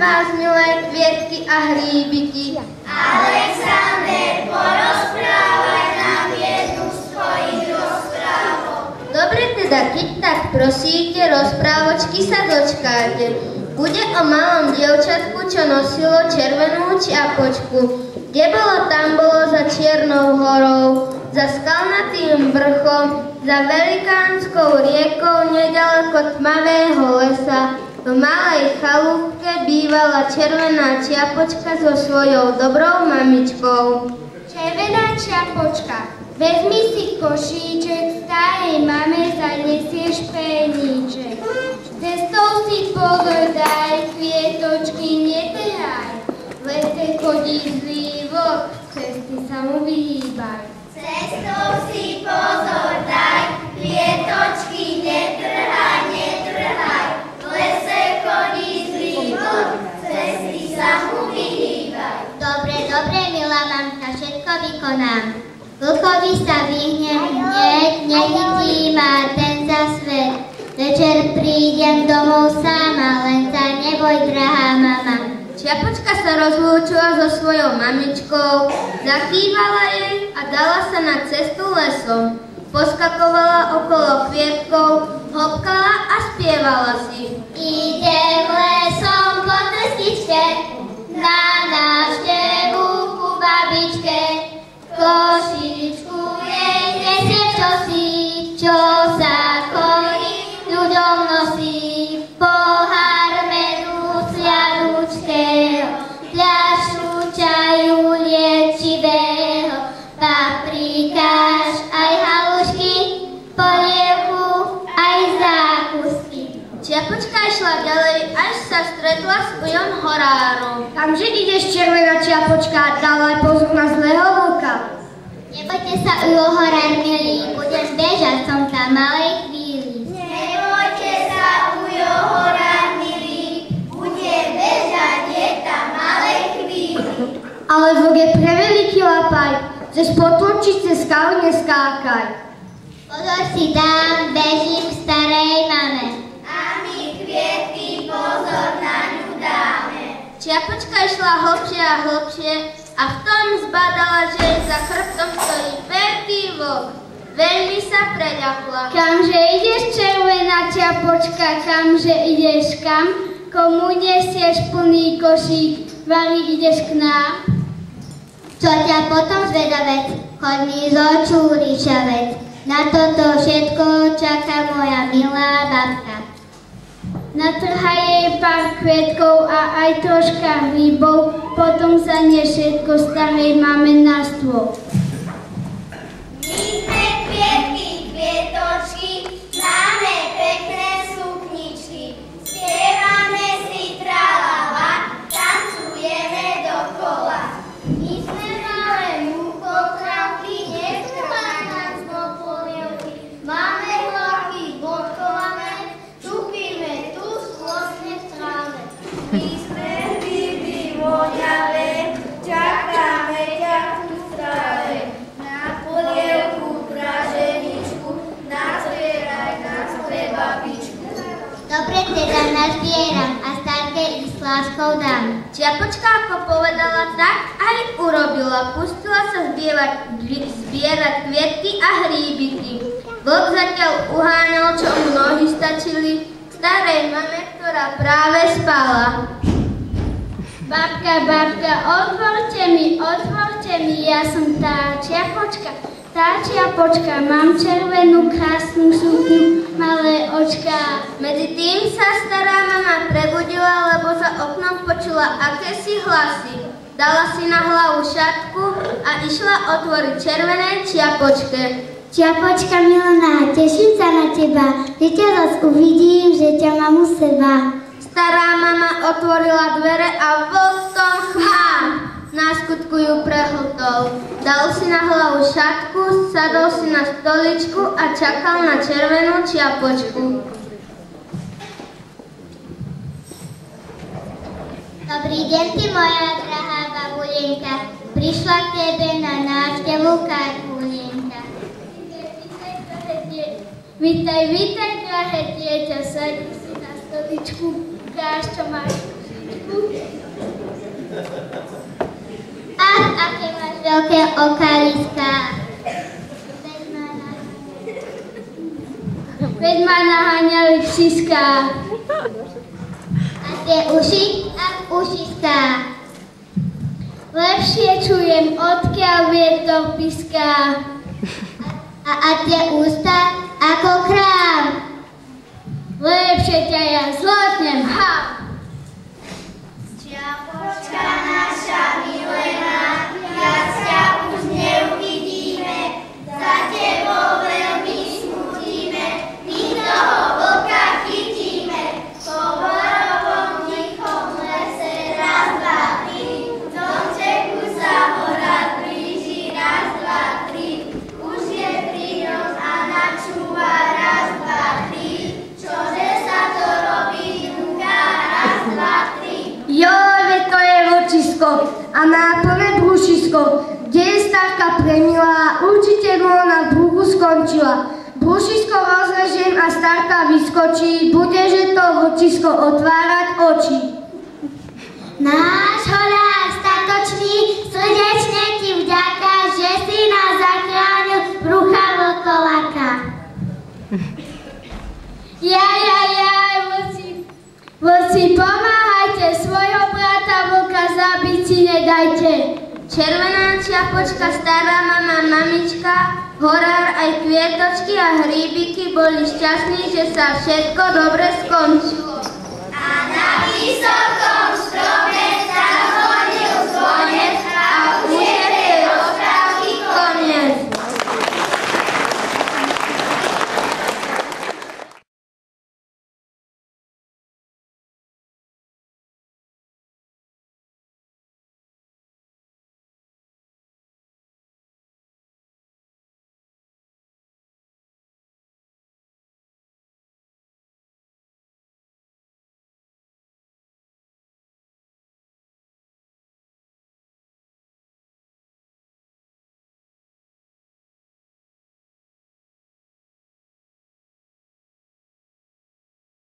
vás, milé kvietky a hríbiky. Alexander, porozprávaj nám jednu z tvojich rozprávok. Dobre teda, keď tak prosíte, rozprávočky sa dočkáte. Bude o malom dievčatku, čo nosilo červenú čiapočku. Kde bolo, tam bolo za Čiernou horou, za skalnatým vrchom, za velikánskou riekou, nedaleko tmavého lesa. V malej chalúbke bývala červená čiapočka so svojou dobrou mamičkou. Červená čiapočka, vezmi si košíček, starej mame zanesieš peníček. Cestou si pozor daj, kvietočky netrhaj. V lese chodí zlý vlk, cesty sa mu vyhýbaj. Cestou si pozor daj, kvietočky netrhaj, netrhaj. V lese chodí zlý vlk, cesty sa mu vyhýbaj. Dobre, dobre, milá mamka, všetko vykonám. Vlkovi sa vyhnem hneď, nechytí ma ten za svet. Večer prídem domov sama, len sa neboj, drahá mama. Čiapočka sa rozlúčila so svojou mamičkou, zakývala jej a dala sa na cestu lesom. Poskakovala okolo kvietkov, hopkala a spievala si. Idem lesom po cestičke, na návštevu ku babičke. Košičku jej nesie čosi, čo sa koní ľuďom nosí. Pohár medu sliadučkého, fľašu čaju liečivého, paprikáš aj halušky, polievku aj zákusky. Čiapočka išla ďalej, až sa stretla s ujom horárom. Kamže ideš, červená čiapočka, dávaj pozor na zlého vlka. Nebojte sa, ujo horár milý, budem bežať, som tam malej chvíli. Nebojte sa, ujo horár milý, bude bežať, je tam malej chvíli. Ale vlk je preveliký lapaj, chceš potlačiť cez skaly, neskákaj. Pozor si dám, bežím k starej mame. A my kvietky pozor na ňu dáme. Čiapočka išla hlbšie a hlbšie a v tom zbadala, že jej za chrbtom stojí veľký vlk. Veľmi sa preľakla. Kamže ideš, červená čiapočka, kamže ideš kam? Komu nesieš plný košík, vari ideš k nám? Čo ťa potom zvedavec, choď mi z očú ríšavec. Na toto všetko čaká moja milá babka. Natrhaj jej pár kvietkov a aj troška hríbov, potom sa nie všetko starej máme na stôl. My sme kvietky, kvietočky, máme pekné sukničky, spievame si tralala, tancujeme dokola. My sme malé múchokravky, netrhaj nás do polievky, máme hlavy bodkované, čupíme tu skvostne v tráve. My sme hryby voňavé, čakáme ťa tu v tráve. Na polievku, praženičku, nazbieraj nás pre babičku. Dobre teda nazbieram a starke i s láskou dám. Čiapočka, ako povedala, tak aj urobila. Pustila sa zbierať kvietky a hríbiky. Vlk zatiaľ uháňal, čo mu nohy stačili, k starej mame, ktorá práve spala. Babka, babka, otvorte mi, ja som tá čiapočka. Tá čiapočka, mám červenú krásnu sukňu, malé očká. Medzi tým sa stará mama prebudila, lebo za oknom počula akési hlasy. Dala si na hlavu šatku a išla otvoriť červenej čiapočke. Čiapočka milá, teším sa na teba, že ťa zas uvidím, že ťa mám u seba. Stará mama otvorila dvere a vlk v tom chmám. Náskutku ju prehltol. Dal si na hlavu šatku, sadol si na stoličku a čakal na červenú čiapočku. Dobrý deň ti, moja drahá babulienka. Prišla k tebe na návštevu Karkulienka. Vítaj, drahé dieťa, sadni si na stoličku, ukáž, čo máš v košíčku. Ach, aké máš veľké okaliská. Veď ma naháňali psiská. A tie uši? Ach, ušiská. Lepšie čujem, odkiaľ vietor piská. A tie ústa ako kráv. Lepšie ťa ja zlotnem, ha! Čiapočka naša milená, viac ťa už neuvidíme, za tebou veľmi smutíme, my toho vlka chytíme, po borovom tichom lese raz, dva, tri, domčeku sa hora blíži raz, dva, tri, už je pri ňom a načúva raz, dva, tri, čože sa to robí, núka raz, dva, tri. Joj, to je vočisko a má plné brúšisko, kde je starka premilá, určite mu ona v bruchu skončila. Brúšisko rozrežiem a starka vyskočí, budeže to vočisko otvárať oči. Náš horár statočný, srdečne ti vďaka, že si nás zachránil brucha vlkoláka. Jaj, voci, pomáhajte, svojho brata vlka zabiť si nedajte. Červená čiapočka, stará mama, mamička, horár aj kvietočky a hríbiky boli šťastní, že sa všetko dobre skončilo. A na vysokom strome